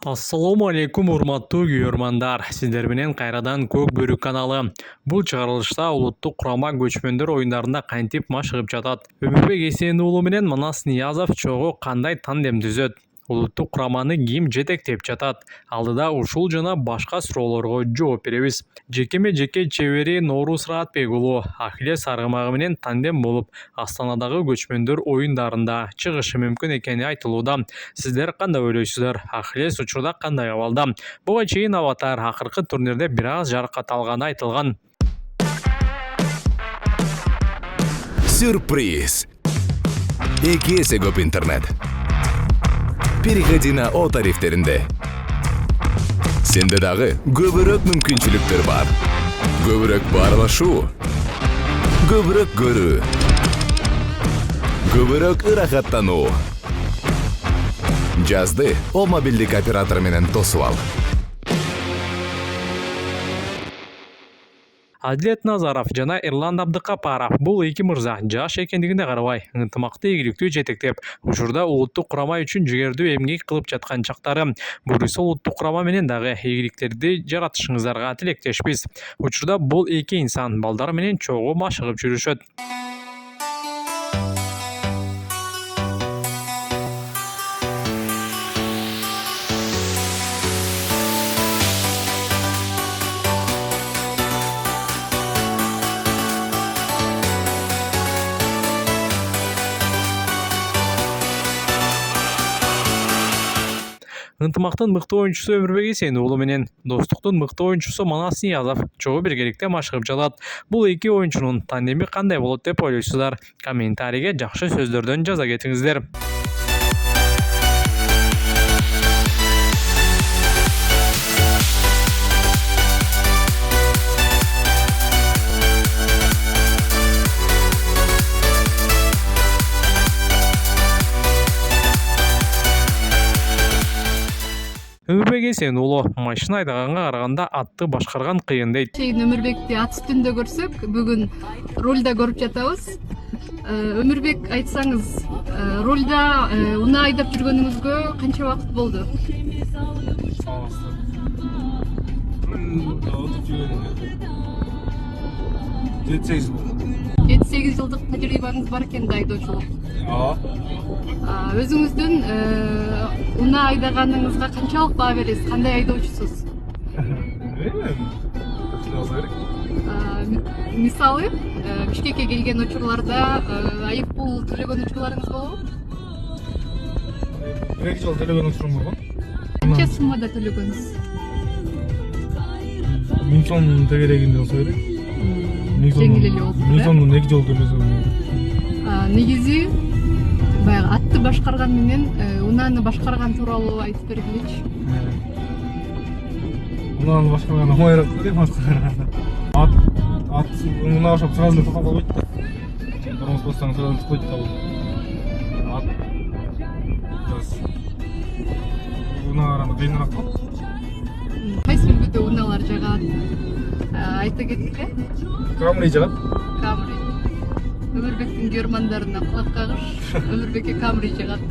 Ассаламу алейкум, урматтуу күйөрмандар. Сиздер менен кайрадан Көк Бөрүк каналы. Бул чыгарылышта улуттук курама көчмөндөр оюндарында кантип машыгып жатат? Өмүрбек Эсен уулу менен Манас Ниязов чогуу кандай тандем түзөт? Улуттук кураманы ким жетектеп жатат? Алдыда ушул жана башка суроолорго жооп беребиз. Жекеме-жеке чебери Ноорус Раатбек уулу Ахилес Аргымагы менен тандем болуп, Астанадагы көчмөндөр оюндарында чыгышы мүмкүн экени айтылууда. Сиздер кандай ойлойсуздар? Ахилес учурда кандай абалда? Буга чейин Аватар акыркы турнирде бир аз жаракат алганы айтылган. Сюрприз! Эки эсе көп интернет. Переходи на О тарифтеринде. Сенде дагы көбүрөөк мүмкүнчүлүктөр бар. Көбүрөөк баарлашуу, көбүрөөк көрүү, көбүрөөк ырахаттануу. Жазды О мобилдик оператор менен тосуп ал. Адилет Назаров жана Эрлан Абдыкапаров бул эки мырза жаш экендигине карабай ынтымакты ийгиликтүү жетектеп, учурда улуттук курама үчүн жигердүү эмгек кылып жаткан чактары. Буюрса улуттук курама менен дагы ийгиликтерди жаратышыңыздарга тилектешпиз. Учурда бул эки инсан балдар менен чогуу машыгып жүрүшөт. Ынтымактын мыкты оюнчусу Өмүрбек Эсен уулу менен достуктун мыкты оюнчусу Манас Ниязов чогуу биргеликте машыгып жатат. Бул эки оюнчунун тандеми кандай болот деп ойлойсуздар? Комментарийге жакшы сөздөрдөн жаза кетиңиздер. Өмүрбек Эсен уулу машина айдаганга караганда атты башкарган кыйын дейт. Өмүрбекти ат үстүндө көрсөк, бүгүн рулда көрүп жатабыз. Өмүрбек, айтсаңыз, рулда унаа айдап жүргөнүңүзгө канча убакыт болду? 7-8 жылдык тажрыйбаңыз бар экен да айдоочулук. Өзүңүздүн унаа айдаганыңызга канчалык баа бересиз? Кандай айдоочусуз? Мисалы, Бишкекке келген учурларда айып пул төлөгөн учурларыңыз болобу? Бир жол төлөгөн учурум болгон. Канча суммада төлөгөнсүз? 1000 сом тегерегинде болсо керек. Жеңил эле болуп. 1000 сомдун 2 жол төлөсөм. Негизи баягы атты башкарган менен унааны башкарган тууралуу айтып бергилечи. Унааны башкарган оңоюраак деп башкарганда. Ат унаа башкарып сразу эле токтоп калбайт да. Тормоз бассаң сразу эле койт да бул. Ат унаа караганда кыйыныраак болот. Кайсы үлгүдө унаалар жагат? Айта кеткиле. Камри жагат. Камри. Өмүрбектин күйөрмандарына кулак кагыш. Өмүрбекке Камри жагат.